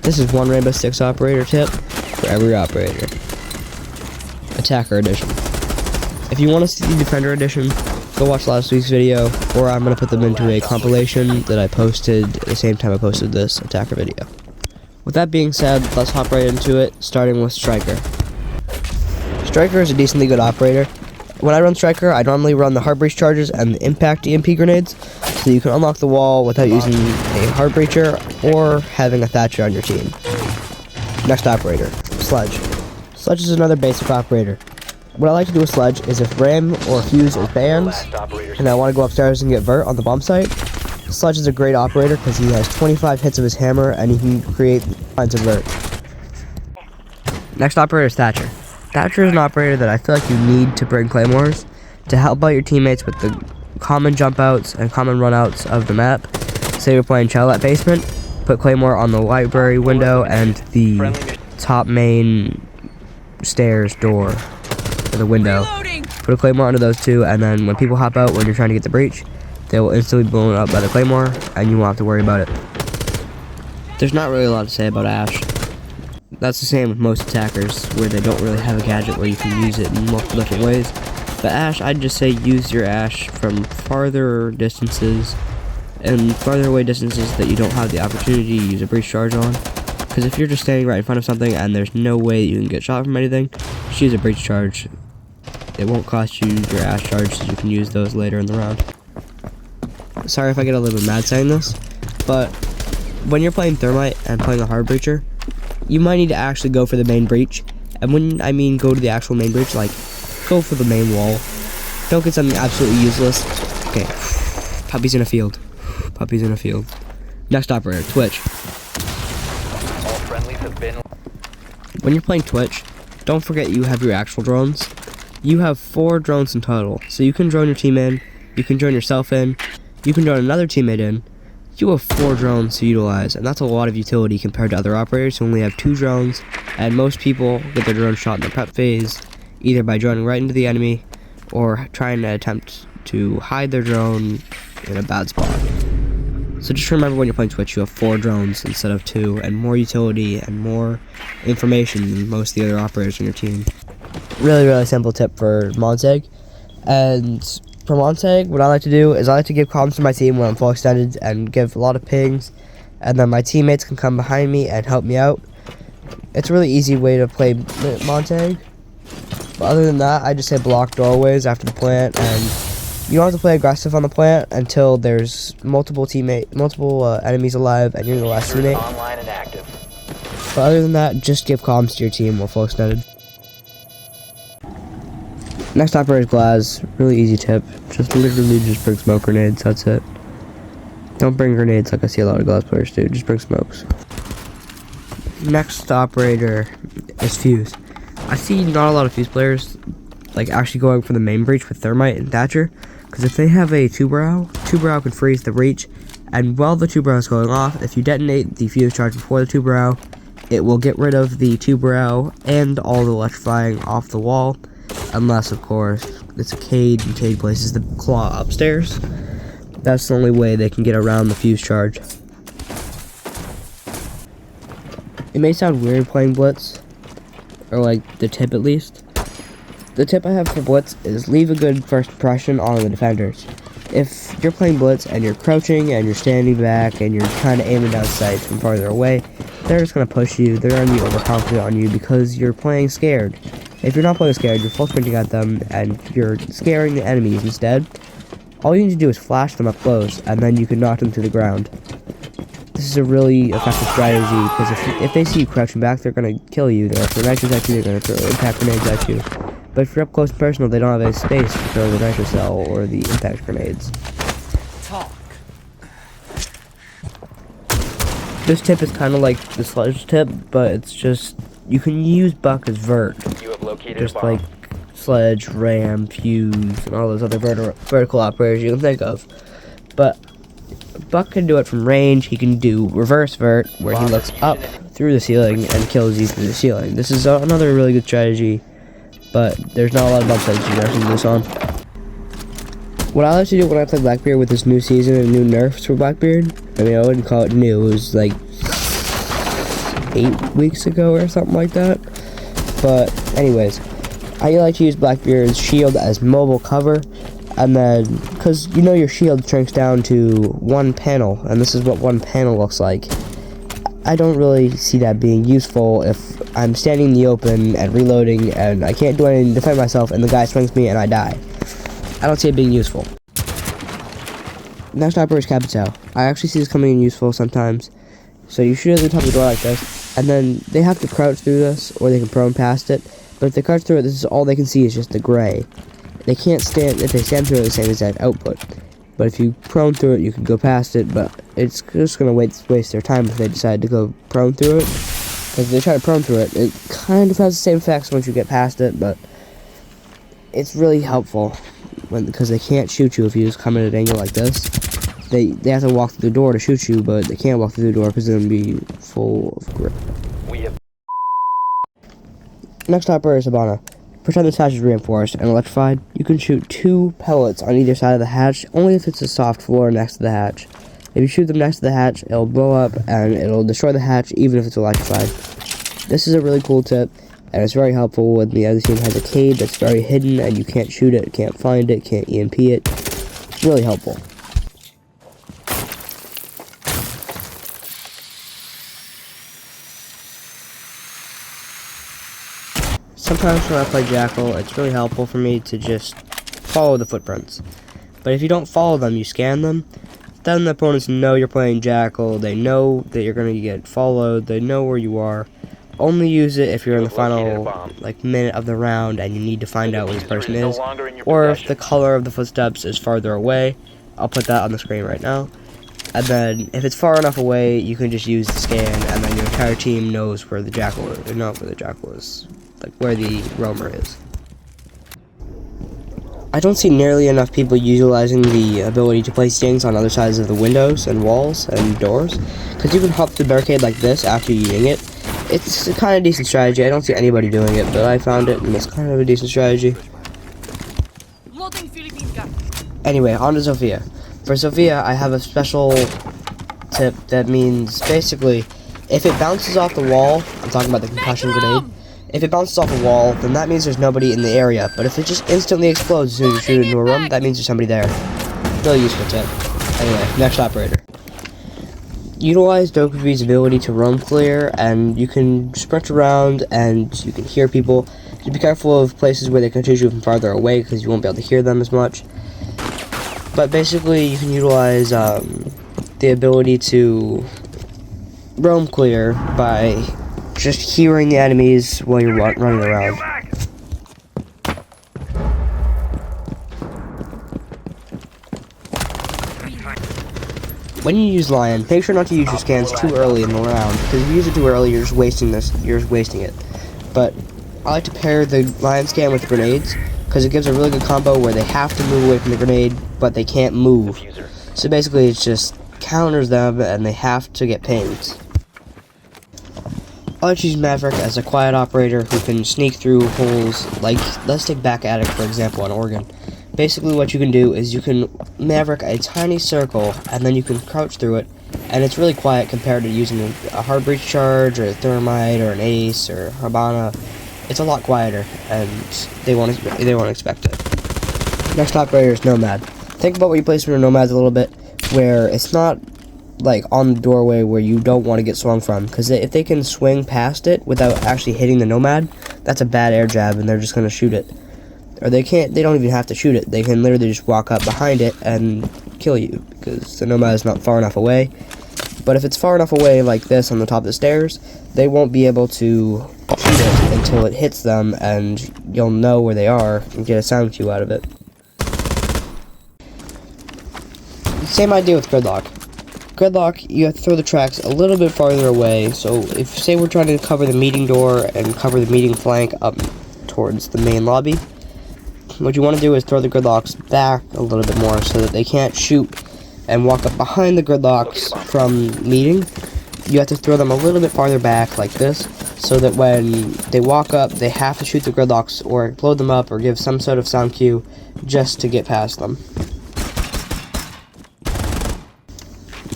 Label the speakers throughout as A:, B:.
A: This is one Rainbow Six operator tip for every operator. Attacker edition. If you want to see the Defender edition, go watch last week's video, or I'm going to put them into a compilation that I posted at the same time I posted this Attacker video. With that being said, let's hop right into it, starting with Striker. Striker is a decently good operator. When I run Striker, I normally run the Heart Breach charges and the Impact EMP grenades, so you can unlock the wall without using a Heart Breacher or having a Thatcher on your team. Next operator, Sledge. Sledge is another basic operator. What I like to do with Sledge is if Ram or Fuse is banned, and I want to go upstairs and get Vert on the bomb site, Sledge is a great operator because he has 25 hits of his hammer and he can create lines of Vert. Next operator is Thatcher. Thatcher is an operator that I feel like you need to bring Claymores to help out your teammates with the common jump outs and common run outs of the map. Say you're playing Chalice Basement, put Claymore on the library window and the top main stairs door, or the window. Put a Claymore under those two, and then when people hop out when you're trying to get the breach, they will instantly be blown up by the Claymore, and you won't have to worry about it. There's not really a lot to say about Ash. That's the same with most attackers, where they don't really have a gadget where you can use it in multiple different ways. But Ash, I'd just say use your Ash from farther distances, and farther away distances that you don't have the opportunity to use a breach charge on. Because if you're just standing right in front of something and there's no way you can get shot from anything, just use a breach charge. It won't cost you your Ash charge, so you can use those later in the round. Sorry if I get a little bit mad saying this, but when you're playing Thermite and playing a Heart Breacher, you might need to actually go for the main breach. And when I mean go to the actual main breach, like, go for the main wall. Don't get something absolutely useless. Okay, puppies in a field. Puppies in a field. Next operator, Twitch.
B: All friendlies have been.
A: When you're playing Twitch, don't forget you have your actual drones. You have 4 drones in total, so you can drone your team in, you can drone yourself in, you can drone another teammate in. You have 4 drones to utilize, and that's a lot of utility compared to other operators who only have 2 drones, and most people get their drone shot in the prep phase, either by droning right into the enemy, or trying to attempt to hide their drone in a bad spot. So just remember when you're playing Twitch, you have 4 drones instead of 2, and more utility and more information than most of the other operators on your team. Really simple tip for Montague. And for Montague, what I like to do is I like to give comms to my team when I'm full extended and give a lot of pings, and then my teammates can come behind me and help me out. It's a really easy way to play Montague. But other than that, I just say block doorways after the plant, and you don't have to play aggressive on the plant until there's multiple enemies alive and you're the last teammate.
B: Online and active.
A: But other than that, just give comms to your team while full extended. Next operator is Glaz. Really easy tip. Just literally just bring smoke grenades, that's it. Don't bring grenades like I see a lot of Glaz players do, just bring smokes. Next operator is Fuse. I see not a lot of Fuse players like actually going for the main breach with Thermite and Thatcher, because if they have a 2-brow can freeze the breach, and while the 2-brow is going off, if you detonate the Fuse charge before the 2-brow, it will get rid of the 2-brow and all the electrifying off the wall. Unless, of course, it's a Cade, and Cade places the claw upstairs. That's the only way they can get around the Fuse charge. It may sound weird playing Blitz, or like the tip at least. The tip I have for Blitz is leave a good first impression on the defenders. If you're playing Blitz and you're crouching and you're standing back and you're trying to aim it down sights from farther away, they're just going to push you, they're going to be overconfident on you because you're playing scared. If you're not playing scared, you're full sprinting at them, and you're scaring the enemies instead. All you need to do is flash them up close, and then you can knock them to the ground. This is a really effective strategy, because if they see you crouching back, they're going to kill you. They're going to throw nitros at you, they're going to throw impact grenades at you. But if you're up close and personal, they don't have any space to throw the nitro cell or the impact grenades. This tip is kind of like the Sledge tip, but it's just, you can use Buck as vert.
B: You have located
A: Just
B: a bomb.
A: like Sledge, Ram, Fuse, and all those other vertical operators you can think of. But Buck can do it from range. He can do reverse vert, where he looks up through the ceiling and kills you through the ceiling. This is another really good strategy, but there's not a lot of bomb sites you can actually do this on. What I like to do when I play Blackbeard with this new season and new nerfs for Blackbeard, I mean, I wouldn't call it new, it was like 8 weeks ago or something like that. But anyways, I like to use Blackbeard's shield as mobile cover, and then because you know your shield shrinks down to one panel, and this is what one panel looks like. I don't really see that being useful if I'm standing in the open and reloading and I can't do anything to defend myself and the guy swings me and I die. I don't see it being useful. Next operator is Capitao. I actually see this coming in useful sometimes. So you shoot at the top of the door like this, and then they have to crouch through this, or they can prone past it. But if they crouch through it, this is all they can see is just the gray. They can't stand, if they stand through it, the same exact output. But if you prone through it, you can go past it, but it's just going to waste their time if they decide to go prone through it. Because if they try to prone through it, it kind of has the same effects once you get past it, but it's really helpful because they can't shoot you if you just come at an angle like this. They have to walk through the door to shoot you, but they can't walk through the door because they're going to be full of grip. Next operator is Hibana. Pretend this hatch is reinforced and electrified. You can shoot 2 pellets on either side of the hatch, only if it's a soft floor next to the hatch. If you shoot them next to the hatch, it'll blow up and it'll destroy the hatch even if it's electrified. This is a really cool tip, and it's very helpful when the other team has a cave that's very hidden and you can't shoot it, can't find it, can't EMP it. It's really helpful. Sometimes when I play Jackal, it's really helpful for me to just follow the footprints. But if you don't follow them, you scan them, then the opponents know you're playing Jackal, they know that you're going to get followed, they know where you are. Only use it if you're in the final minute of the round and you need to find out where this person is, or if the color of the footsteps is farther away. I'll put that on the screen right now. And then if it's far enough away, you can just use the scan, and then your entire team knows where the Jackal is, like where the roamer is. I don't see nearly enough people utilizing the ability to place stings on other sides of the windows and walls and doors, because you can hop the barricade like this after eating it. It's a kind of decent strategy. I don't see anybody doing it, but I found it and it's kind of a decent strategy. Anyway, on to Zofia. For Zofia, I have a special tip that means basically if it bounces off the wall, I'm talking about the concussion grenade. If it bounces off a wall, then that means there's nobody in the area. But if it just instantly explodes as soon as you shoot it into a room, that means there's somebody there. Really useful tip. Anyway, next operator. Utilize Dokuvi's ability to roam clear, and you can sprint around and you can hear people. Just be careful of places where they can shoot you from farther away because you won't be able to hear them as much. But basically, you can utilize the ability to roam clear by just hearing the enemies while you're running around. When you use Lion, make sure not to use your scans too early in the round, because if you use it too early, you're just wasting it. But I like to pair the Lion scan with the grenades, because it gives a really good combo where they have to move away from the grenade, but they can't move. So basically, it just counters them, and they have to get pinged. I like to use Maverick as a quiet operator who can sneak through holes, like, let's take Back Attic for example on Oregon. Basically what you can do is you can Maverick a tiny circle, and then you can crouch through it, and it's really quiet compared to using a hard breach charge, or a thermite, or an ace, or Hibana. It's a lot quieter, and they won't expect it. Next operator is Nomad. Think about what you place in your Nomads a little bit, where it's not like on the doorway where you don't want to get swung from, because if they can swing past it without actually hitting the Nomad, that's a bad air jab and they're just going to shoot it. Or they don't even have to shoot it, they can literally just walk up behind it and kill you, because the Nomad is not far enough away. But if it's far enough away like this on the top of the stairs, they won't be able to shoot it until it hits them, and you'll know where they are and get a sound cue out of it. Same idea with Gridlock. Gridlock, you have to throw the tracks a little bit farther away, so if, say we're trying to cover the meeting door and cover the meeting flank up towards the main lobby, what you want to do is throw the Gridlocks back a little bit more so that they can't shoot and walk up behind the Gridlocks from meeting. You have to throw them a little bit farther back like this, so that when they walk up, they have to shoot the Gridlocks or blow them up or give some sort of sound cue just to get past them.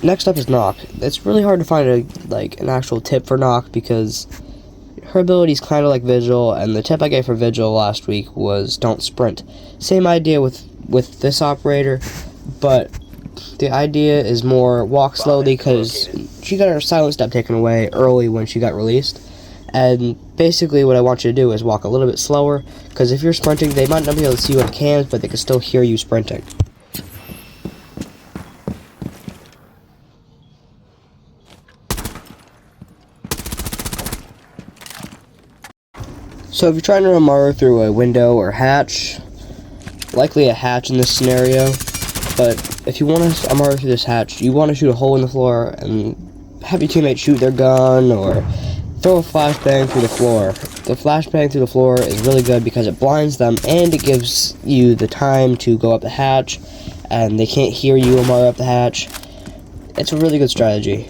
A: Next up is Knock. It's really hard to find an actual tip for Knock because her ability is kind of like Vigil, and the tip I gave for Vigil last week was don't sprint. Same idea with this operator, but the idea is more walk slowly because she got her silent step taken away early when she got released. And basically what I want you to do is walk a little bit slower, because if you're sprinting, they might not be able to see you on cams, but they can still hear you sprinting. So if you're trying to run Maru through a window or hatch, likely a hatch in this scenario, but if you want to Maru through this hatch, you want to shoot a hole in the floor and have your teammate shoot their gun or throw a flashbang through the floor. The flashbang through the floor is really good because it blinds them and it gives you the time to go up the hatch and they can't hear you Maru up the hatch. It's a really good strategy.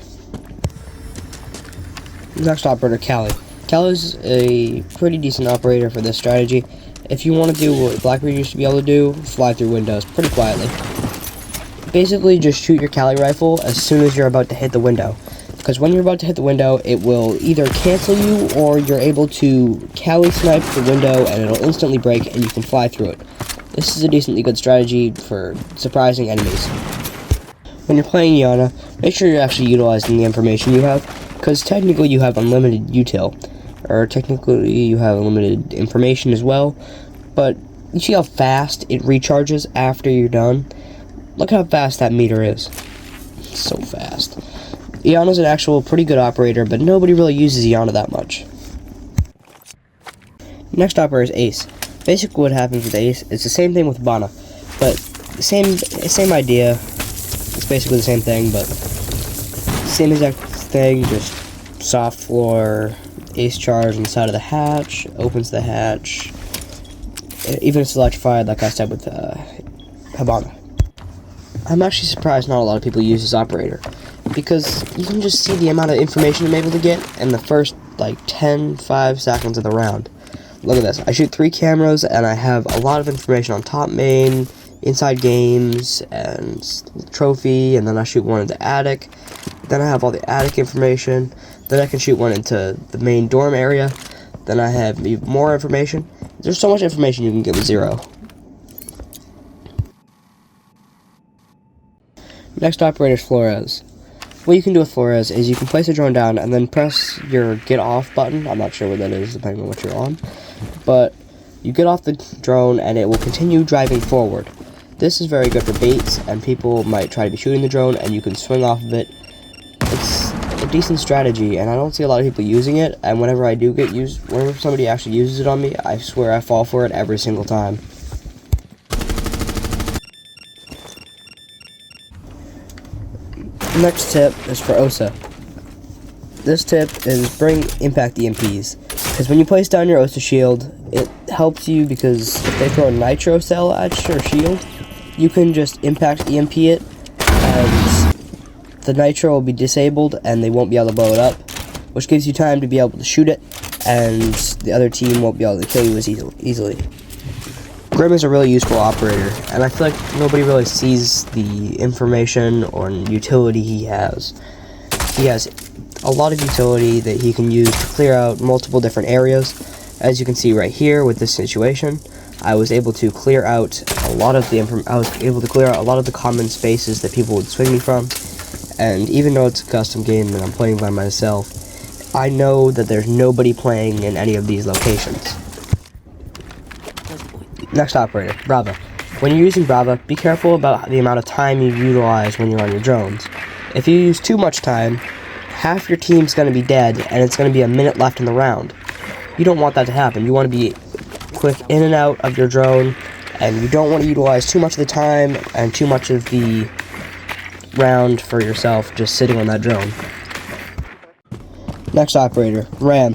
A: Next operator, Callie. Callie's a pretty decent operator for this strategy. If you want to do what Blackbeard used to be able to do, fly through windows pretty quietly. Basically, just shoot your Callie rifle as soon as you're about to hit the window. Because when you're about to hit the window, it will either cancel you or you're able to Callie snipe the window and it'll instantly break and you can fly through it. This is a decently good strategy for surprising enemies. When you're playing Iana, make sure you're actually utilizing the information you have, because technically you have unlimited util, or technically you have unlimited information as well, but you see how fast it recharges after you're done? Look how fast that meter is. It's so fast. Iana's an actual pretty good operator, but nobody really uses Iana that much. Next operator is Ace. Basically what happens with Ace is the same thing with Bana, but same idea. It's basically the same thing, but same exact thing, just soft floor, Ace charge on the side of the hatch, opens the hatch, even if it's electrified like I said with Hibana. I'm actually surprised not a lot of people use this operator, because you can just see the amount of information I'm able to get in the first like 5 seconds of the round. Look at this, I shoot 3 cameras and I have a lot of information on top main, inside games, and trophy, and then I shoot one in the attic. Then I have all the attic information. Then I can shoot one into the main dorm area. Then I have even more information. There's so much information you can get with Zero. Next operator is Flores. What you can do with Flores is you can place a drone down and then press your get off button. I'm not sure what that is depending on what you're on. But you get off the drone and it will continue driving forward. This is very good for baits, and people might try to be shooting the drone and you can swing off of it. It's a decent strategy, and I don't see a lot of people using it, and whenever I do get used, whenever somebody actually uses it on me, I swear I fall for it every single time. Next tip is for Osa. This tip is bring impact EMPs, because when you place down your Osa shield, it helps you because if they throw a nitro cell at your shield, you can just impact EMP it, and the nitro will be disabled and they won't be able to blow it up, which gives you time to be able to shoot it, and the other team won't be able to kill you as easily. Grim is a really useful operator, and I feel like nobody really sees the information or utility he has. He has a lot of utility that he can use to clear out multiple different areas. As you can see right here with this situation, I was able to clear out a lot of the common spaces that people would swing me from. And even though it's a custom game and I'm playing by myself, I know that there's nobody playing in any of these locations. Next operator, Brava. When you're using Brava, be careful about the amount of time you utilize when you're on your drones. If you use too much time, half your team's going to be dead and it's going to be a minute left in the round. You don't want that to happen. You want to be quick in and out of your drone, and you don't want to utilize too much of the time and too much of the round for yourself just sitting on that drone. Next operator, Ram.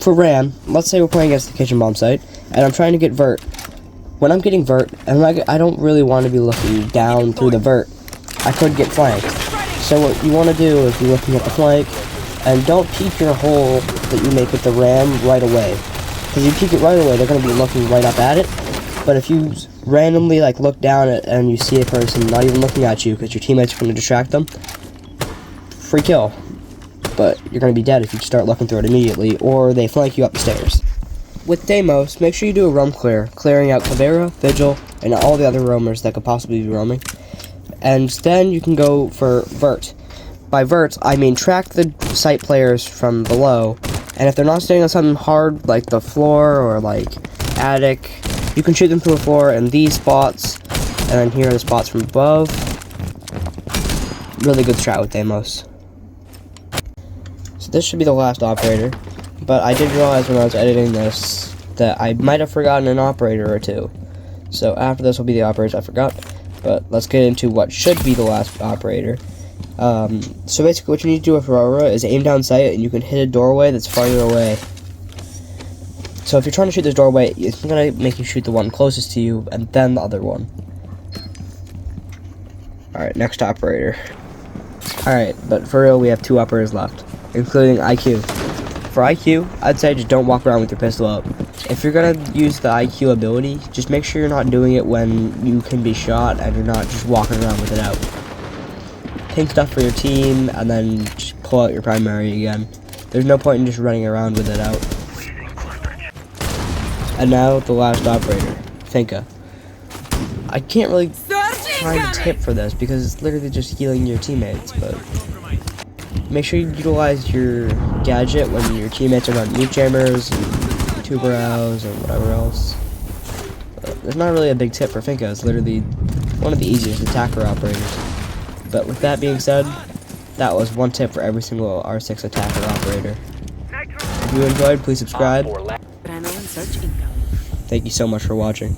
A: For Ram, let's say we're playing against the kitchen bomb site, and I'm trying to get vert. When I'm getting vert, I don't really want to be looking down through the vert. I could get flanked. So what you want to do is be looking at the flank, and don't peek your hole that you make with the Ram right away. Because if you peek it right away, they're going to be looking right up at it, But if you randomly like look down and you see a person not even looking at you because your teammates are going to distract them, free kill. But you're going to be dead if you start looking through it immediately, or they flank you up the stairs. With Deimos, make sure you do a roam clear, clearing out Caveira, Vigil, and all the other roamers that could possibly be roaming. And then you can go for Vert. By Vert, I mean track the site players from below, and if they're not standing on something hard like the floor or like attic, you can shoot them through the floor in these spots, and then here are the spots from above. Really good strat with Deimos. So this should be the last operator, but I did realize when I was editing this that I might have forgotten an operator or two. So after this will be the operators I forgot, but let's get into what should be the last operator. So basically what you need to do with Aurora is aim down sight and you can hit a doorway that's farther away. So if you're trying to shoot this doorway, it's going to make you shoot the one closest to you and then the other one. Alright, next operator. Alright, but for real we have 2 operators left, including IQ. For IQ, I'd say just don't walk around with your pistol up. If you're going to use the IQ ability, just make sure you're not doing it when you can be shot and you're not just walking around with it out. Pink stuff for your team, and then just pull out your primary again. There's no point in just running around with it out. And now, the last operator, Finka. I can't really find a tip for this, because it's literally just healing your teammates, but make sure you utilize your gadget when your teammates are on nuke jammers, and tuber rows, or whatever else. There's not really a big tip for Finka, it's literally one of the easiest attacker operators. But with that being said, that was one tip for every single R6 attacker operator. If you enjoyed, please subscribe.
B: Op 4
C: Adrenaline search incoming.
A: Thank you so much for watching.